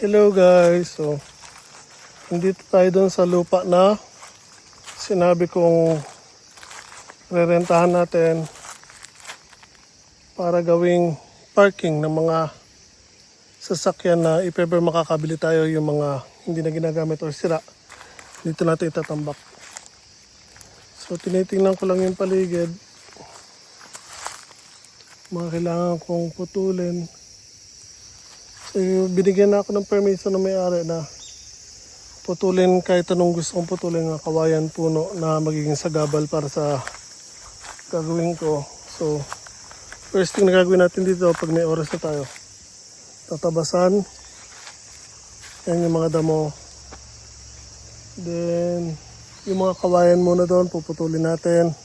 Hello guys, so nandito tayo doon sa lupa na sinabi kong rerentahan natin para gawing parking ng mga sasakyan na if ever makakabili tayo yung mga hindi na ginagamit o sira, dito natin itatambak. So tinitingnan ko lang yung paligid, mga kailangan kong putulin. So, binigyan na ako ng permission ng may-ari na putulin kahit anong gusto kong putulin ng kawayan puno na magiging sagabal para sa gagawin ko. So, first thing na gagawin natin dito pag may oras na tayo, tatabasan. Yan yung mga damo. Then, yung mga kawayan muna doon, puputulin natin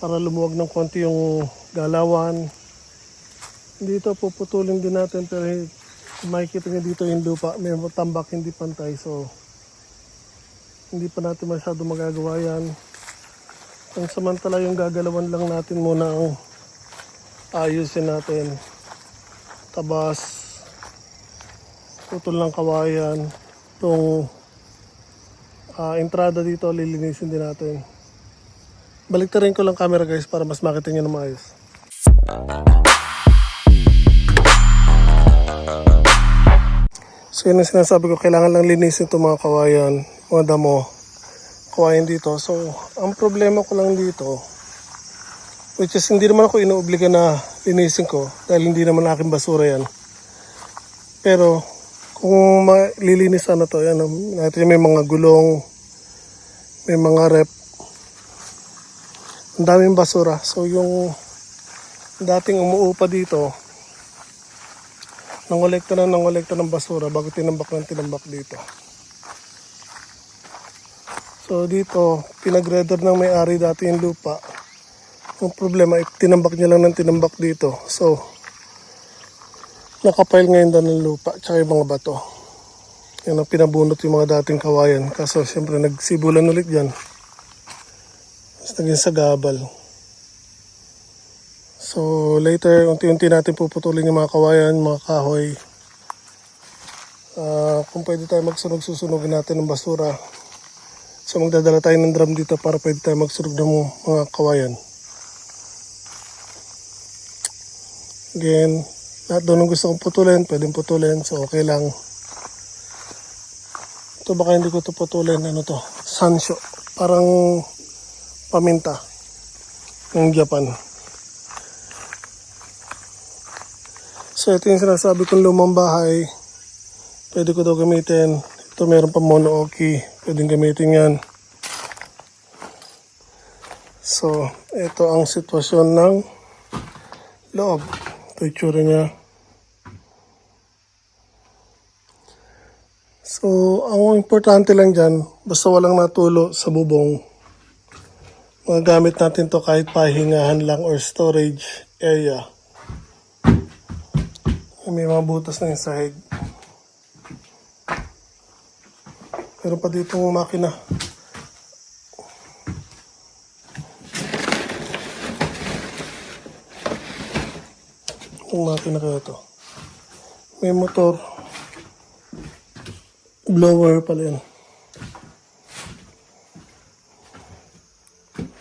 para lumuwag ng konti yung galawan. Dito puputulin din natin, pero makikita nyo dito yung lupa, may tambak hindi pantay, so hindi pa natin masyado magagawa yan. Kung samantala yung gagalawan lang natin muna ang ayusin natin. Tabas, putol ng kawayan, itong entrada dito lilinisin din natin. Baliktarin ko lang camera guys para mas makita nyo na maayos. So yun ang sinasabi ko, kailangan lang linisin itong mga kawayan, mga damo, kawayan dito. So ang problema ko lang dito, which is hindi naman ako inuobliga na linisin ko dahil hindi naman aking basura yan. Pero kung lilinisan na to, yan, natin may mga gulong, may mga rep, ang daming basura. So yung dating umuupa dito, nangolekta ng basura bago tinambak dito. So dito, pinag-redder ng may-ari dati yung lupa. Ang problema, tinambak niya lang ng tinambak dito. So, nakapile ngayon doon ng lupa, tsaka yung mga bato. Yan ang pinabunot yung mga dating kawayan. Kaso siyempre nagsibulan ulit yan. Tapos naging sagabal. So later, unti-unti natin puputulin yung mga kawayan, mga kahoy. Kung pwede tayo magsunog-susunogin natin ng basura. So magdadala tayo ng drum dito para pwede tayo magsunog ng mga kawayan. Again, lahat doon ng gusto kong putulin, pwedeng putulin. So okay lang. Ito baka hindi ko ito putulin. Ano to? Sansyo. Parang paminta ng Japan. So ito yung sinasabi kong lumang bahay. Pwede ko daw gamitin. Ito meron pa monooki. Pwedeng gamitin yan. So ito ang sitwasyon ng loob. Ito yung tsura niya. So ang importante lang dyan, basta walang natulo sa bubong. Magagamit natin to kahit pahingahan lang or storage area. May mga butas na yung sahig. Meron pa dito ng makina. Yung makina kaya to. May motor. Blower pala yan.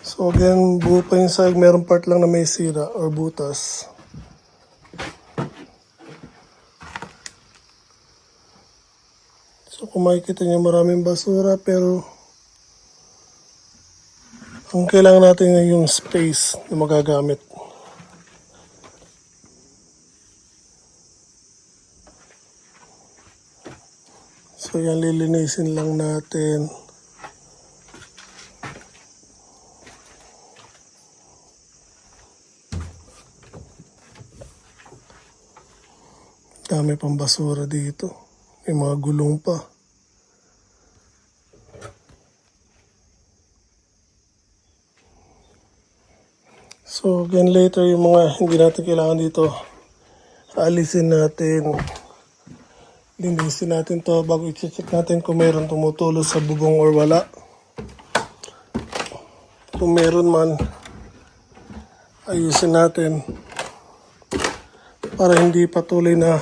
So again, buo pa yung sahig. Meron part lang na may sira or butas. So kung makikita niyo maraming basura, pero ang kailangan natin ay yung space na magagamit. So yan, lilinisin lang natin. Dami pang basura dito. May mga gulong pa. So again later, yung mga hindi natin kailangan dito, alisin natin. Linisin natin to bago i-check natin kung mayroon tumutulo sa bubong or wala. Kung meron man, ayusin natin para hindi patuloy na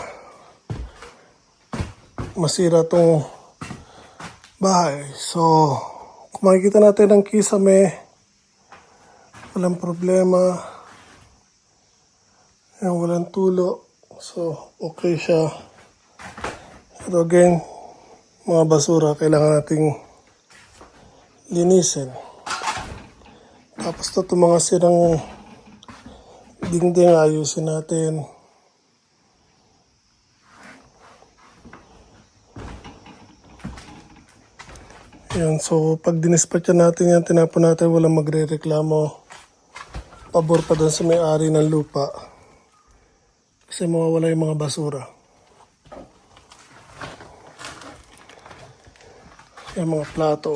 masira tong bahay. So, kung makikita natin ang kisame, walang problema. Yan, walang tulo. So, okay siya. Pero again, mga basura, kailangan nating linisin. Tapos ito mga sirang dingding, ayusin natin. Yan, so pag dinispatcha natin yan, tinapon natin, walang magre-reklamo. Pabor pa dun sa may-ari ng lupa. Kasi mawawala yung mga basura. Yan mga plato.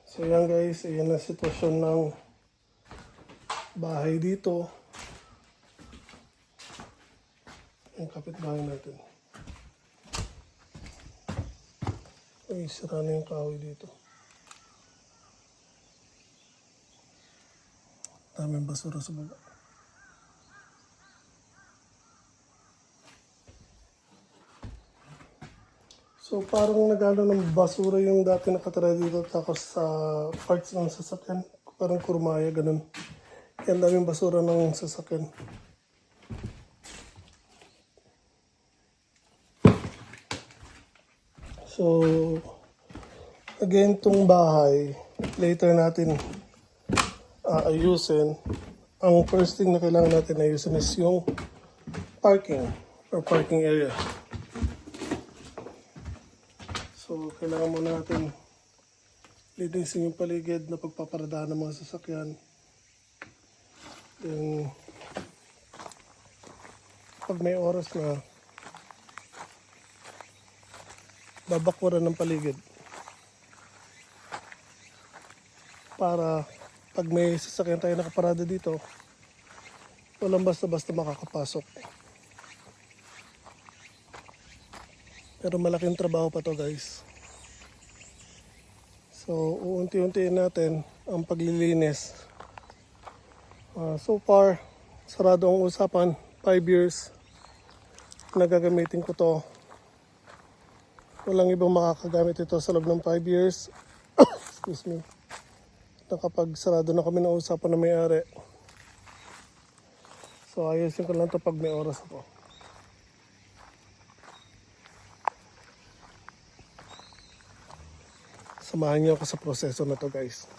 So yan guys, yan ang sitwasyon ng bahay dito. Ang kapitbahay natin. Ay, sira na yung kahoy dito. Daming basura sa baba. So parang nagano ng basura yung dati nakatira dito, tapos sa parts ng sasakyan. Parang kurmaya, ganun. Yan, daming basura ng sasakyan. So, again, tong bahay, later natin ayusin. Ang first thing na kailangan natin ayusin is yung parking or parking area. So, kailangan muna natin linisin yung paligid na pagpaparadahan ng mga sasakyan. Then, pag may oras na, babakuran ng paligid para pag may sasakyan tayo nakaparada dito, walang basta-basta makakapasok. Pero malaking trabaho pa to guys. So uunti-untiin natin ang paglilinis. So far, sarado ang usapan, 5 years na gagamitin ko to. Walang ibang makakagamit ito sa loob ng 5 years. Excuse me. Nakapag sarado na kami ng usapan na may-ari. So ayusin ko lang ito pag may oras ako. Samahan niyo ako sa proseso na to guys.